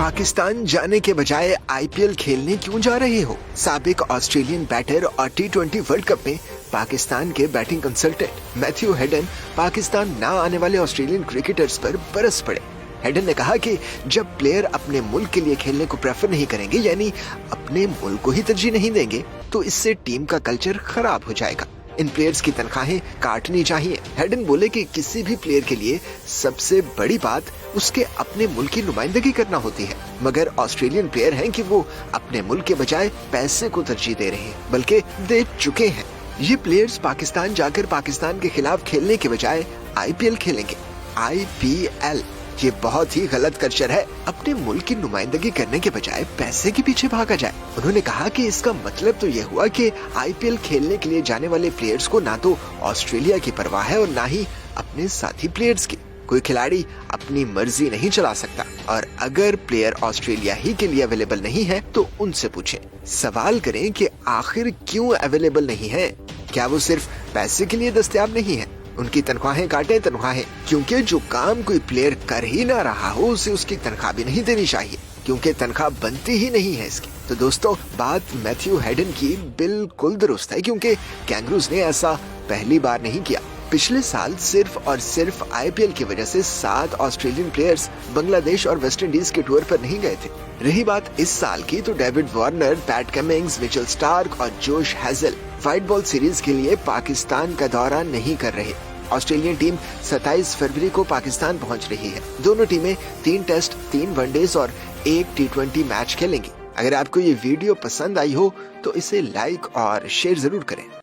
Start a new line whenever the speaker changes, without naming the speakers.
पाकिस्तान जाने के बजाय आईपीएल खेलने क्यों जा रहे हो? साबिक ऑस्ट्रेलियन बैटर और टी20 वर्ल्ड कप में पाकिस्तान के batting consultant Matthew Hayden Pakistan ना आने वाले ऑस्ट्रेलियन क्रिकेटर्स पर बरस पड़े। हेडन ने कहा कि जब प्लेयर अपने मुल्क के लिए खेलने को प्रेफर नहीं करेंगे, यानी अपने मुल्क को ही तरजीह नहीं देंगे, तो इससे टीम का कल्चर खराब हो जाएगा। इन प्लेयर्स की तनख्वाहें काटनी चाहिए। हेडन बोले कि किसी भी प्लेयर के लिए सबसे बड़ी बात उसके अपने मुल्क की नुमाइंदगी करना होती है, मगर ऑस्ट्रेलियन प्लेयर हैं कि वो अपने मुल्क के बजाय पैसे को तरजीह दे रहे हैं, बल्कि दे चुके हैं। ये प्लेयर्स पाकिस्तान जाकर पाकिस्तान के खिलाफ खेलने के बजाय आईपीएल खेलेंगे। आईपीएल ये बहुत ही गलत कल्चर है। अपने मुल्क की नुमाइंदगी करने के बजाय पैसे के पीछे भागा जाए। उन्होंने कहा कि इसका मतलब तो ये हुआ कि आईपीएल खेलने के लिए जाने वाले प्लेयर्स को ना तो ऑस्ट्रेलिया की परवाह है और ना ही अपने साथी प्लेयर्स की। कोई खिलाड़ी अपनी मर्जी नहीं चला सकता, और अगर प्लेयर ऑस्ट्रेलिया ही के लिए अवेलेबल नहीं है तो उनसे पूछें, सवाल करें कि आखिर क्यों अवेलेबल नहीं है। क्या वो सिर्फ पैसे के लिए दस्तयाब नहीं है? उनकी तनख्वाहें काटें तनख्वाहें, क्योंकि जो काम कोई प्लेयर कर ही ना रहा हो उसे उसकी तनख्वाह भी नहीं देनी चाहिए, क्योंकि तनख्वाह बनती ही नहीं है इसकी। तो दोस्तों, बात मैथ्यू हेडन की बिल्कुल दुरुस्त है, क्योंकि कैंगरूज ने ऐसा पहली बार नहीं किया। पिछले साल सिर्फ और सिर्फ आईपीएल की वजह से 7 ऑस्ट्रेलियन प्लेयर्स बांग्लादेश और वेस्ट इंडीज के टूर पर नहीं गए थे। रही बात इस साल की, तो David Warner, Pat Cummins, Mitchell Starc और जोश हेजल व्हाइट बॉल सीरीज के लिए पाकिस्तान का दौरा नहीं कर रहे। ऑस्ट्रेलियन टीम 27 फरवरी को पाकिस्तान पहुंच रही है। दोनों टीमें 3 टेस्ट, 3 वनडेज और 1 टी20 मैच खेलेंगी। अगर आपको ये वीडियो पसंद आई हो तो इसे लाइक और शेयर जरूर करें।